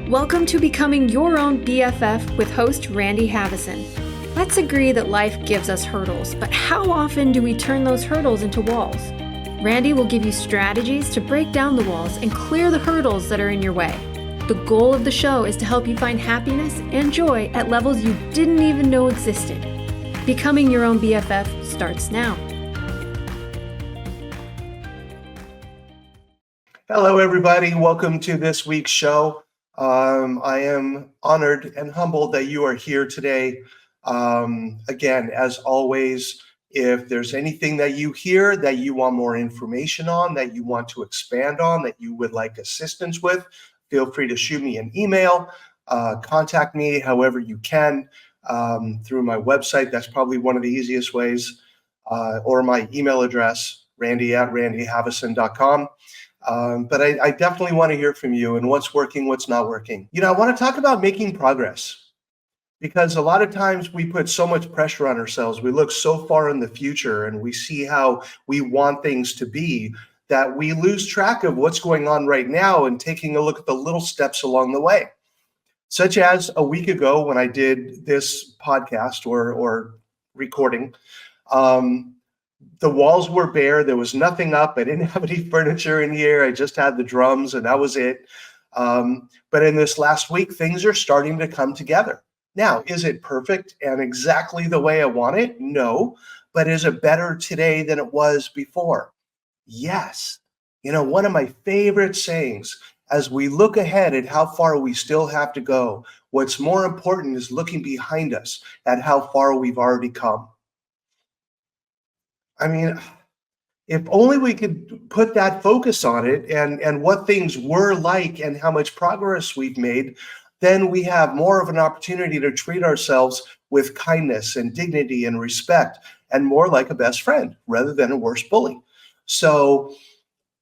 Welcome to Becoming Your Own BFF with host Randy Haveson. Let's agree that life gives us hurdles, but how often do we turn those hurdles into walls? Randy will give you strategies to break down the walls and clear the hurdles that are in your way. The goal of the show is to help you find happiness and joy at levels you didn't even know existed. Becoming Your Own BFF starts now. Hello, everybody. Welcome to this week's show. I am honored and humbled that you are here today. Again, as always, if there's anything that you hear that you want more information on, that you want to expand on, that you would like assistance with, feel free to shoot me an email, contact me however you can through my website. That's probably one of the easiest ways, or my email address, randy@randyhaveson.com. But I definitely want to hear from you and what's working, what's not working. I want to talk about making progress because a lot of times we put so much pressure on ourselves. We look so far in the future and we see how we want things to be that we lose track of what's going on right now and taking a look at the little steps along the way. Such as a week ago when I did this podcast or recording, the walls were bare. There was nothing up. I didn't have any furniture in here. I just had the drums and that was it. But in this last week, things are starting to come together. Now, is it perfect and exactly the way I want it? No. But is it better today than it was before? Yes. One of my favorite sayings, as we look ahead at how far we still have to go, what's more important is looking behind us at how far we've already come. I mean, if only we could put that focus on it and what things were like and how much progress we've made, then we have more of an opportunity to treat ourselves with kindness and dignity and respect and more like a best friend rather than a worse bully. So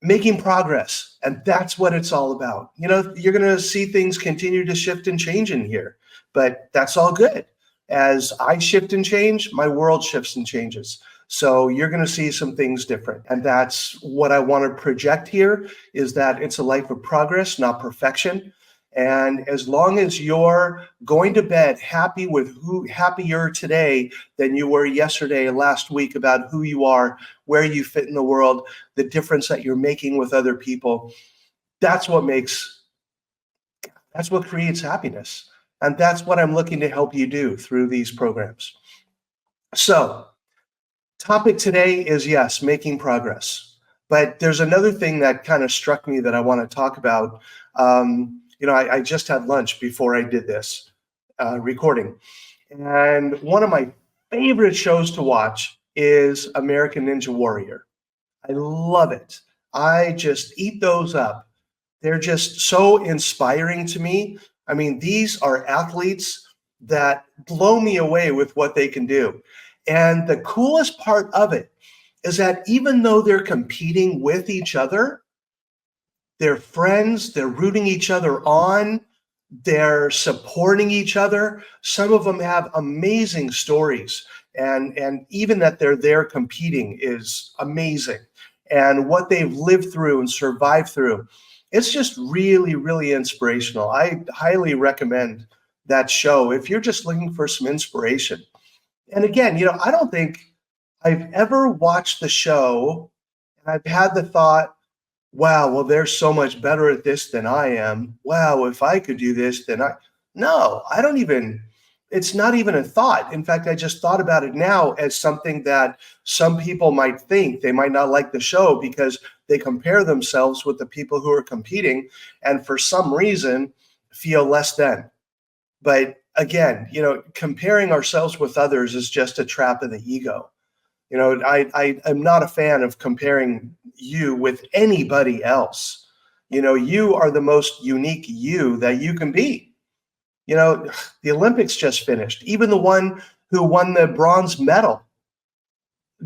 making progress, and that's what it's all about. You're going to see things continue to shift and change in here, but that's all good. As I shift and change, my world shifts and changes. So you're going to see some things different. And that's what I want to project here is that it's a life of progress, not perfection. And as long as you're going to bed happy with happier today than you were yesterday and last week about who you are, where you fit in the world, the difference that you're making with other people, that's what creates happiness. And that's what I'm looking to help you do through these programs. So, topic today is, yes, making progress. But there's another thing that kind of struck me that I want to talk about. I just had lunch before I did this recording. And one of my favorite shows to watch is American Ninja Warrior. I love it. I just eat those up. They're just so inspiring to me. I mean, these are athletes that blow me away with what they can do. And the coolest part of it is that even though they're competing with each other, they're friends, they're rooting each other on, they're supporting each other. Some of them have amazing stories. And even that they're there competing is amazing. And what they've lived through and survived through, it's just really, really inspirational. I highly recommend that show if you're just looking for some inspiration. And again, I don't think I've ever watched the show and I've had the thought, wow, well, they're so much better at this than I am. Wow, if I could do this, no, it's not even a thought. In fact, I just thought about it now as something that some people might think. They might not like the show because they compare themselves with the people who are competing and for some reason feel less than. But again, comparing ourselves with others is just a trap of the ego. I'm not a fan of comparing you with anybody else. You are the most unique you that you can be. The Olympics just finished. Even the one who won the bronze medal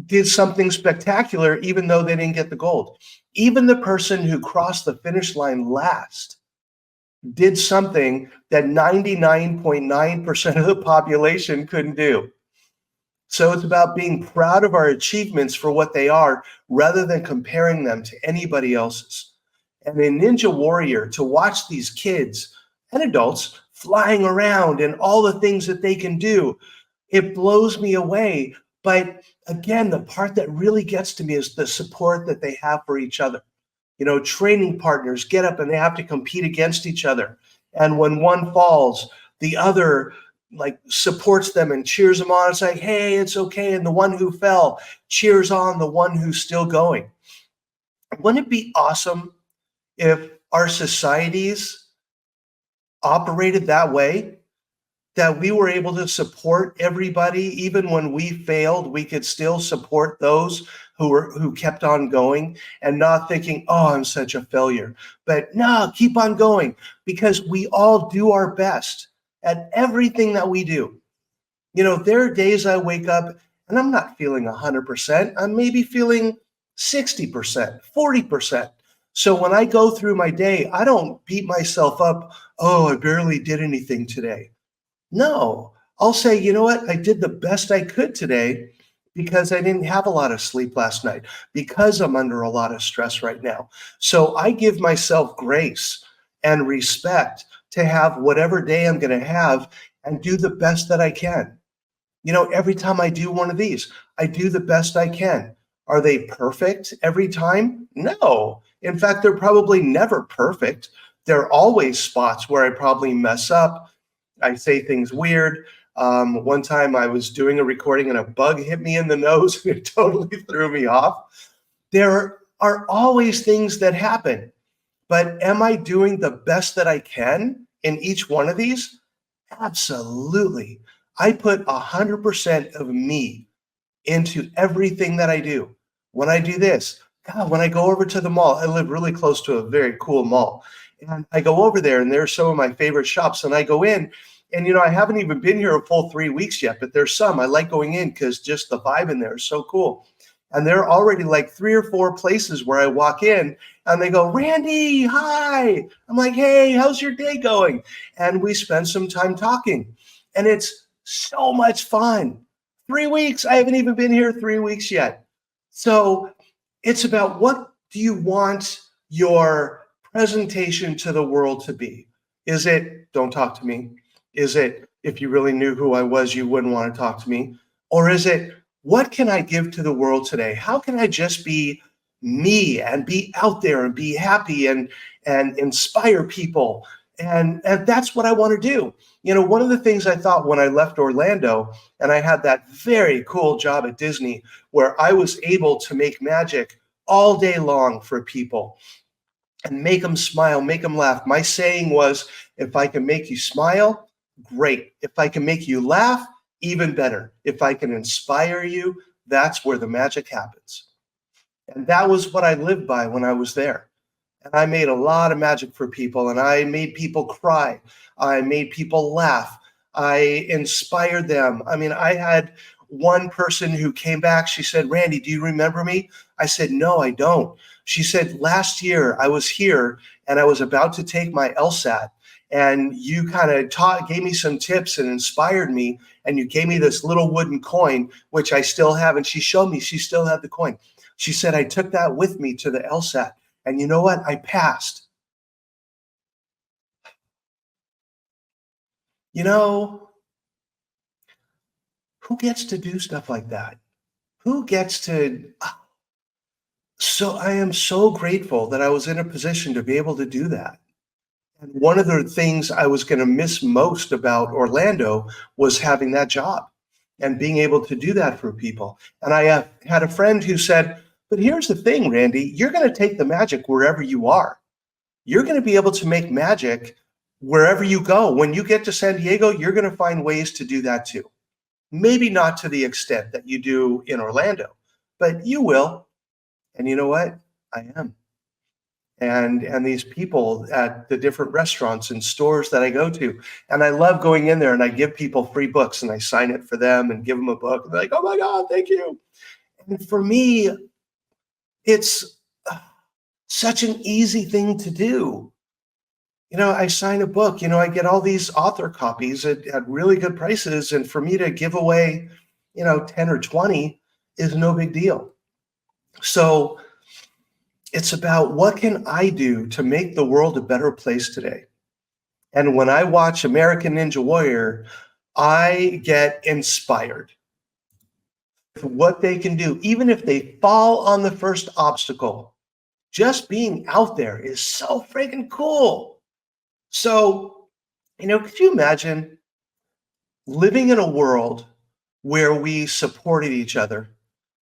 did something spectacular, even though they didn't get the gold. Even the person who crossed the finish line last did something that 99.9% of the population couldn't do. So it's about being proud of our achievements for what they are rather than comparing them to anybody else's. And in Ninja Warrior, to watch these kids and adults flying around and all the things that they can do. It blows me away. But again, the part that really gets to me is the support that they have for each other. Training partners get up and they have to compete against each other. And when one falls, the other like supports them and cheers them on. It's like, hey, it's okay. And the one who fell cheers on the one who's still going. Wouldn't it be awesome if our societies operated that way? That we were able to support everybody, even when we failed, we could still support those who kept on going and not thinking, oh, I'm such a failure. But no, keep on going, because we all do our best at everything that we do. There are days I wake up and I'm not feeling 100%. I'm maybe feeling 60%, 40%. So when I go through my day, I don't beat myself up. Oh, I barely did anything today. No, I'll say, you know what? I did the best I could today because I didn't have a lot of sleep last night, because I'm under a lot of stress right now. So I give myself grace and respect to have whatever day I'm going to have and do the best that I can. Every time I do one of these, I do the best I can. Are they perfect every time? No. In fact, they're probably never perfect. There are always spots where I probably mess up. I say things weird. One time I was doing a recording and a bug hit me in the nose and it totally threw me off. There are always things that happen, but am I doing the best that I can in each one of these? Absolutely. I put 100% of me into everything that I do. When I do this, God, when I go over to the mall, I live really close to a very cool mall. And I go over there and there's some of my favorite shops. And I go in and, I haven't even been here a full 3 weeks yet, but there's some I like going in because just the vibe in there is so cool. And there are already like 3 or 4 places where I walk in and they go, Randy, hi. I'm like, hey, how's your day going? And we spend some time talking and it's so much fun. 3 weeks. I haven't even been here 3 weeks yet. So it's about, what do you want your presentation to the world to be? Is it, don't talk to me? Is it, if you really knew who I was, you wouldn't want to talk to me? Or is it, what can I give to the world today? How can I just be me and be out there and be happy and inspire people? And that's what I want to do. One of the things I thought when I left Orlando and I had that very cool job at Disney where I was able to make magic all day long for people and make them smile, make them laugh. My saying was, if I can make you smile, great. If I can make you laugh, even better. If I can inspire you, that's where the magic happens. And that was what I lived by when I was there. And I made a lot of magic for people, and I made people cry. I made people laugh. I inspired them. I mean, I had one person who came back. She said, Randy, do you remember me? I said, no, I don't. She said, last year I was here and I was about to take my LSAT, and you kind of gave me some tips and inspired me. And you gave me this little wooden coin, which I still have. And she showed me she still had the coin. She said, I took that with me to the LSAT. And you know what? I passed. Who gets to do stuff like that? Who gets to? So I am so grateful that I was in a position to be able to do that. And one of the things I was going to miss most about Orlando was having that job and being able to do that for people. And I had a friend who said, but here's the thing, Randy, you're going to take the magic wherever you are. You're going to be able to make magic wherever you go. When you get to San Diego, you're going to find ways to do that too. Maybe not to the extent that you do in Orlando, but you will. And you know what? I am. And these people at the different restaurants and stores that I go to, and I love going in there and I give people free books and I sign it for them and give them a book. And they're like, oh my God, thank you. And for me, it's such an easy thing to do. I sign a book, I get all these author copies at really good prices. And for me to give away, 10 or 20 is no big deal. So it's about, what can I do to make the world a better place today? And when I watch American Ninja Warrior, I get inspired with what they can do. Even if they fall on the first obstacle, just being out there is so freaking cool. So, could you imagine living in a world where we supported each other,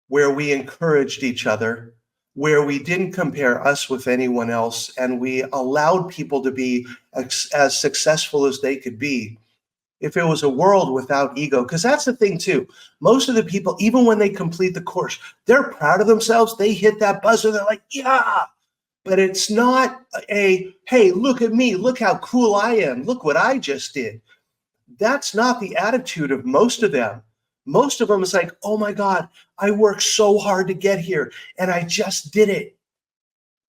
where we encouraged each other, where we didn't compare us with anyone else, and we allowed people to be as successful as they could be? If it was a world without ego, because that's the thing too. Most of the people, even when they complete the course, they're proud of themselves. They hit that buzzer. They're like, yeah. But it's not hey, look at me. Look how cool I am. Look what I just did. That's not the attitude of most of them. Most of them is like, oh my God, I worked so hard to get here and I just did it.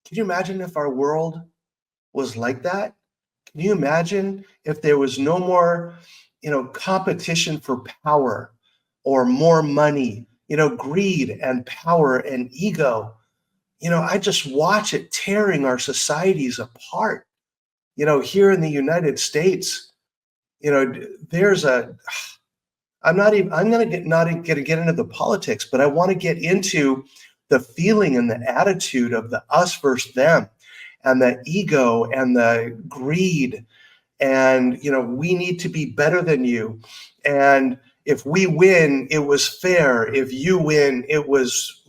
Can you imagine if our world was like that? Can you imagine if there was no more, competition for power or more money, greed and power and ego? I just watch it tearing our societies apart. Here in the United States, there's I'm going to not going to get into the politics, but I want to get into the feeling and the attitude of the us versus them and the ego and the greed. And, we need to be better than you. And if we win, it was fair. If you win, it was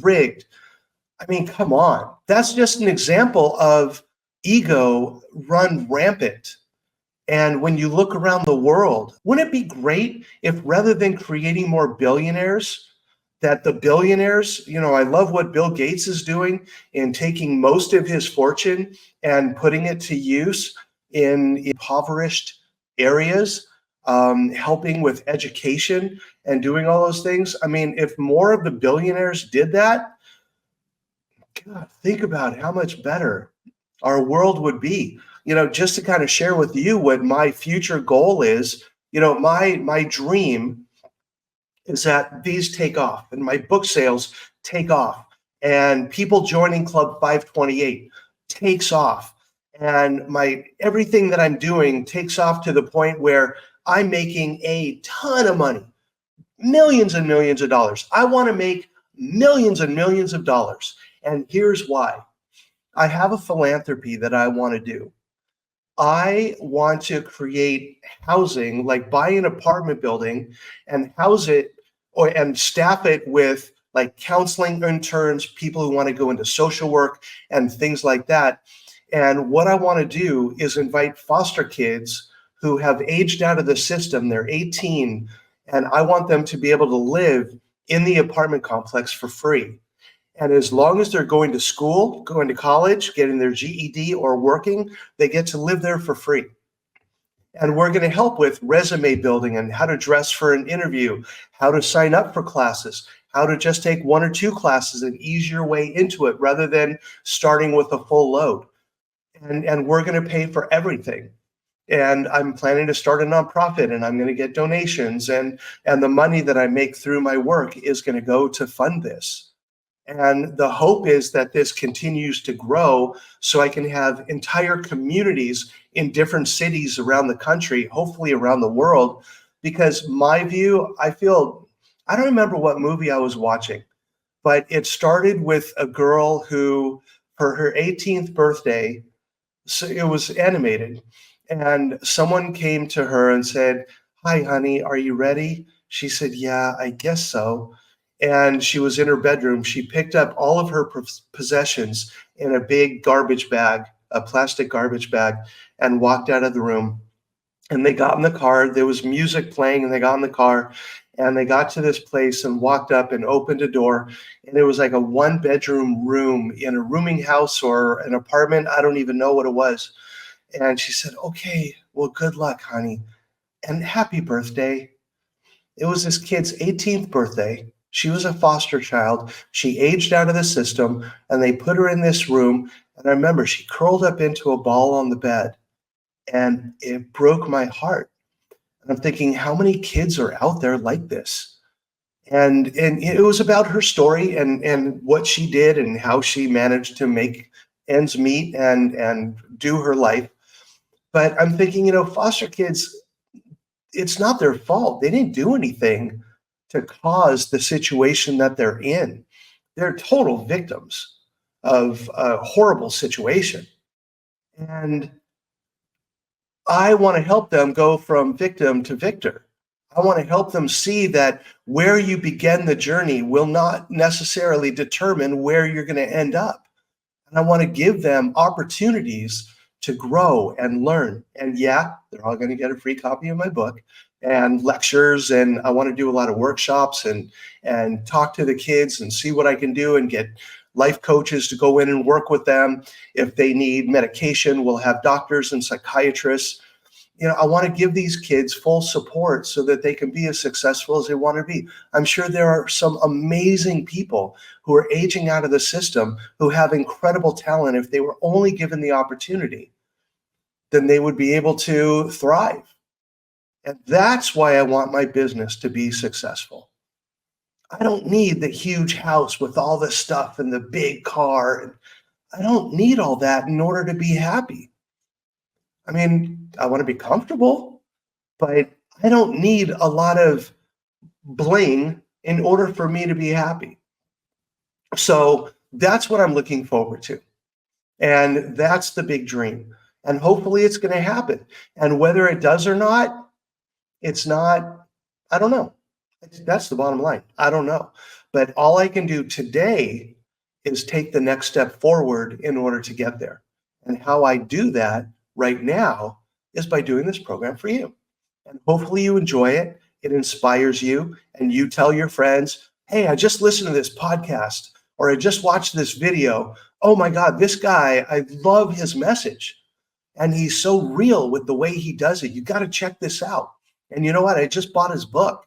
rigged. I mean, come on. That's just an example of ego run rampant. And when you look around the world, wouldn't it be great if rather than creating more billionaires, that the billionaires, I love what Bill Gates is doing in taking most of his fortune and putting it to use in impoverished areas, helping with education and doing all those things. I mean, if more of the billionaires did that, God, think about how much better our world would be. Just to kind of share with you what my future goal is, my dream is that these take off and my book sales take off and people joining Club 528 takes off and everything that I'm doing takes off to the point where I'm making a ton of money, millions and millions of dollars. I want to make millions and millions of dollars. And here's why. I have a philanthropy that I want to do. I want to create housing, like buy an apartment building and house it and staff it with like counseling interns, people who want to go into social work and things like that. And what I want to do is invite foster kids who have aged out of the system. They're 18, and I want them to be able to live in the apartment complex for free. And as long as they're going to school, going to college, getting their GED or working, they get to live there for free. And we're going to help with resume building and how to dress for an interview, how to sign up for classes, how to just take one or two classes and ease your way into it rather than starting with a full load. And we're going to pay for everything. And I'm planning to start a nonprofit and I'm going to get donations and the money that I make through my work is going to go to fund this. And the hope is that this continues to grow so I can have entire communities in different cities around the country, hopefully around the world, because my view, I don't remember what movie I was watching, but it started with a girl who, for her 18th birthday, so it was animated, and someone came to her and said, "Hi, honey, are you ready?" She said, "Yeah, I guess so." And she was in her bedroom. She picked up all of her possessions in a big garbage bag, a plastic garbage bag, and walked out of the room. And they got in the car. There was music playing, and they got in the car, and they got to this place and walked up and opened a door. And it was like a one-bedroom room in a rooming house or an apartment. I don't even know what it was. And she said, "Okay, well, good luck, honey, and happy birthday." It was this kid's 18th birthday. She was a foster child. She aged out of the system, and they put her in this room. And I remember she curled up into a ball on the bed, and it broke my heart. And I'm thinking, how many kids are out there like this? And it was about her story and what she did and how she managed to make ends meet and do her life. But I'm thinking, foster kids, it's not their fault. They didn't do anything to cause the situation that they're in. They're total victims of a horrible situation. And I want to help them go from victim to victor. I want to help them see that where you begin the journey will not necessarily determine where you're going to end up. And I want to give them opportunities to grow and learn. And yeah, they're all going to get a free copy of my book and lectures. And I want to do a lot of workshops and talk to the kids and see what I can do and get life coaches to go in and work with them. If they need medication, we'll have doctors and psychiatrists. I want to give these kids full support so that they can be as successful as they want to be. I'm sure there are some amazing people who are aging out of the system who have incredible talent. If they were only given the opportunity, then they would be able to thrive. And that's why I want my business to be successful. I don't need the huge house with all the stuff and the big car. I don't need all that in order to be happy. I mean, I want to be comfortable, but I don't need a lot of bling in order for me to be happy. So that's what I'm looking forward to. And that's the big dream. And hopefully it's going to happen. And whether it does or not, it's not, I don't know. That's the bottom line. I don't know. But all I can do today is take the next step forward in order to get there. And how I do that right now is by doing this program for you. And hopefully you enjoy it. It inspires you. And you tell your friends, hey, I just listened to this podcast, or I just watched this video. Oh my God, this guy, I love his message. And he's so real with the way he does it. You got to check this out. And you know what? I just bought his book.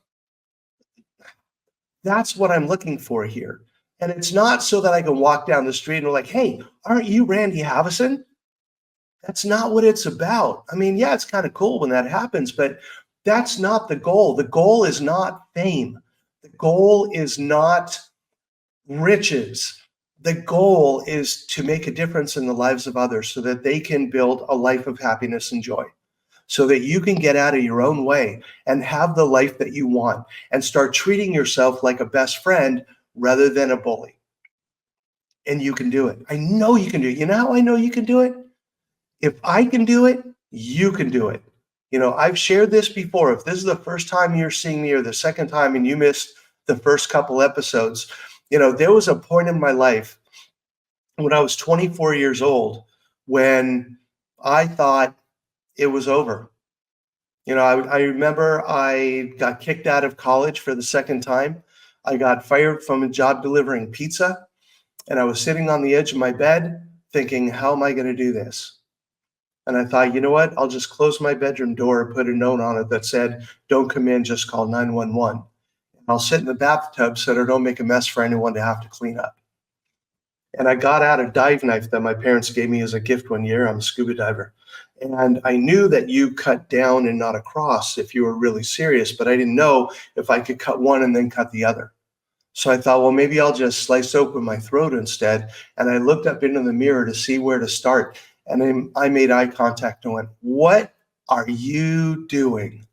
That's what I'm looking for here. And it's not so that I can walk down the street and be like, hey, aren't you Randy Haveson? That's not what it's about. I mean, yeah, it's kind of cool when that happens, but that's not the goal. The goal is not fame. The goal is not riches. The goal is to make a difference in the lives of others so that they can build a life of happiness and joy, so that you can get out of your own way and have the life that you want and start treating yourself like a best friend rather than a bully. And you can do it. I know you can do it. You know how I know you can do it? If I can do it, you can do it. I've shared this before. If this is the first time you're seeing me or the second time and you missed the first couple episodes, there was a point in my life when I was 24 years old when I thought it was over. I remember I got kicked out of college for the second time. I got fired from a job delivering pizza, and I was sitting on the edge of my bed thinking, how am I going to do this? And I thought, you know what? I'll just close my bedroom door and put a note on it that said, don't come in, just call 911. I'll sit in the bathtub so that I don't make a mess for anyone to have to clean up. And I got out a dive knife that my parents gave me as a gift one year. I'm a scuba diver. And I knew that you cut down and not across if you were really serious, but I didn't know if I could cut one and then cut the other. So I thought, well, maybe I'll just slice open my throat instead. And I looked up into the mirror to see where to start. And then I made eye contact and went, what are you doing?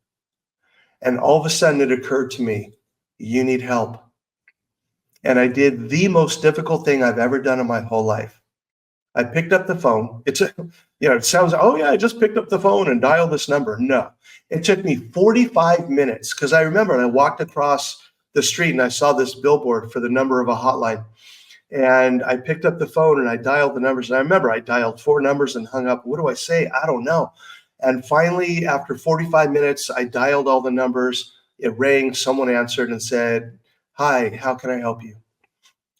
And all of a sudden it occurred to me, you need help. And I did the most difficult thing I've ever done in my whole life. I picked up the phone. It sounds, oh yeah, I just picked up the phone and dialed this number. No, it took me 45 minutes because I remember I walked across the street and I saw this billboard for the number of a hotline. And I picked up the phone and I dialed the numbers. And I remember I dialed 4 numbers and hung up. What do I say? I don't know. And finally, after 45 minutes, I dialed all the numbers. It rang. Someone answered and said, hi, how can I help you?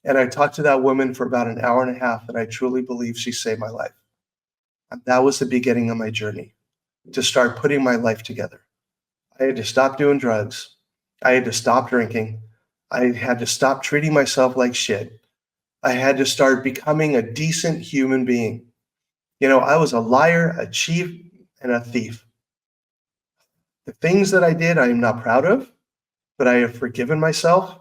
And I talked to that woman for about an hour and a half, and I truly believe she saved my life. And that was the beginning of my journey, to start putting my life together. I had to stop doing drugs. I had to stop drinking. I had to stop treating myself like shit. I had to start becoming a decent human being. I was a liar, a cheat, and a thief. The things that I did, I am not proud of, but I have forgiven myself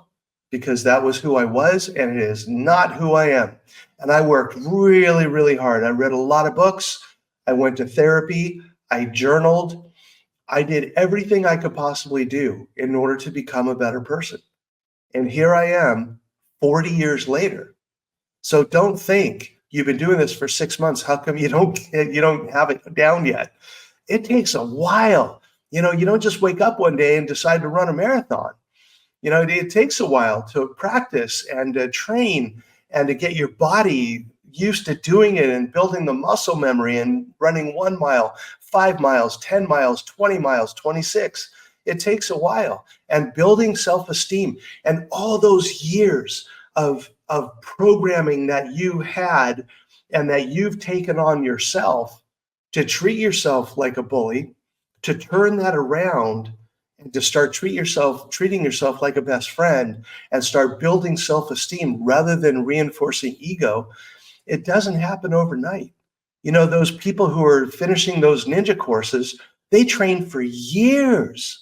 because that was who I was, and it is not who I am. And I worked really, really hard. I read a lot of books. I went to therapy. I journaled. I did everything I could possibly do in order to become a better person. And here I am 40 years later. So don't think you've been doing this for 6 months. How come you don't have it down yet? It takes a while. You don't just wake up one day and decide to run a marathon. It takes a while to practice and to train and to get your body used to doing it and building the muscle memory and running 1 mile, 5 miles, 10 miles, 20 miles, 26. It takes a while. And building self-esteem and all those years of programming that you had and that you've taken on yourself to treat yourself like a bully, to turn that around and to start treating yourself like a best friend and start building self-esteem rather than reinforcing ego, it doesn't happen overnight. Those people who are finishing those ninja courses, they train for years.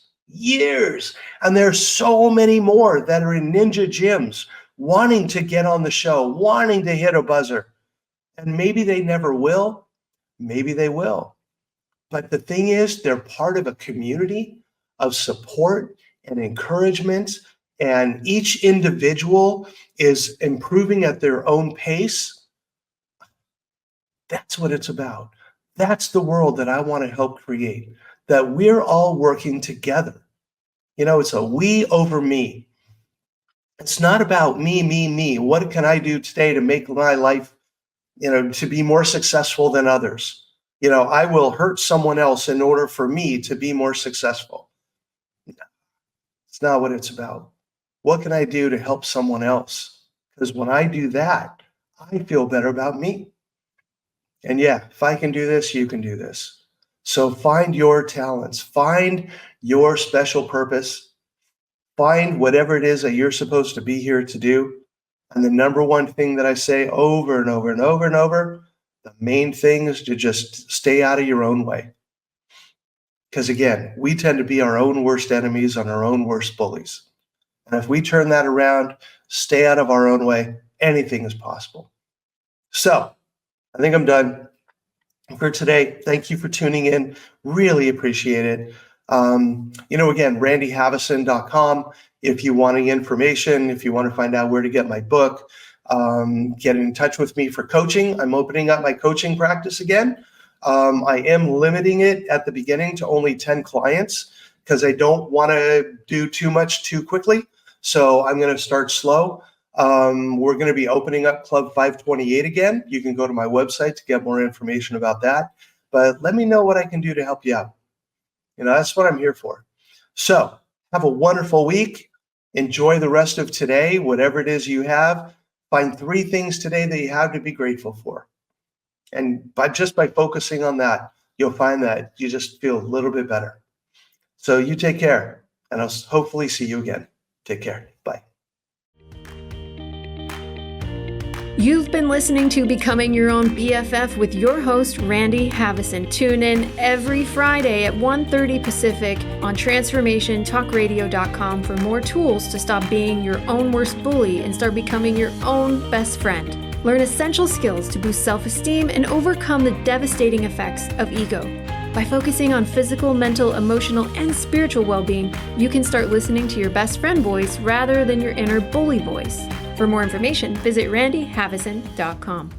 And there's so many more that are in ninja gyms wanting to get on the show, wanting to hit a buzzer. And maybe they never will. Maybe they will. But the thing is, they're part of a community of support and encouragement, and each individual is improving at their own pace. That's what it's about. That's the world that I want to help create, that we're all working together. It's a we over me. It's not about me. What can I do today to make my life, to be more successful than others? I will hurt someone else in order for me to be more successful. It's not what it's about. What can I do to help someone else? Because when I do that, I feel better about me. And yeah, if I can do this, you can do this. So find your talents, find your special purpose, find whatever it is that you're supposed to be here to do. And the number one thing that I say over and over and over and over, the main thing is to just stay out of your own way. Because again, we tend to be our own worst enemies and our own worst bullies. And if we turn that around, stay out of our own way, anything is possible. So I think I'm done for today. Thank you for tuning in. Really appreciate it. Again, randyhaveson.com. If you want any information, if you want to find out where to get my book, get in touch with me for coaching. I'm opening up my coaching practice again. I am limiting it at the beginning to only 10 clients because I don't want to do too much too quickly. So I'm going to start slow. We're going to be opening up Club 528 again. You can go to my website to get more information about that. But let me know what I can do to help you out. That's what I'm here for. So have a wonderful week. Enjoy the rest of today, whatever it is you have. Find 3 things today that you have to be grateful for. And by focusing on that, you'll find that you just feel a little bit better. So you take care, and I'll hopefully see you again. Take care. Bye. You've been listening to Becoming Your Own BFF with your host, Randy Haveson. Tune in every Friday at 1:30 Pacific on transformationtalkradio.com for more tools to stop being your own worst bully and start becoming your own best friend. Learn essential skills to boost self-esteem and overcome the devastating effects of ego. By focusing on physical, mental, emotional, and spiritual well-being, you can start listening to your best friend voice rather than your inner bully voice. For more information, visit randyhaveson.com.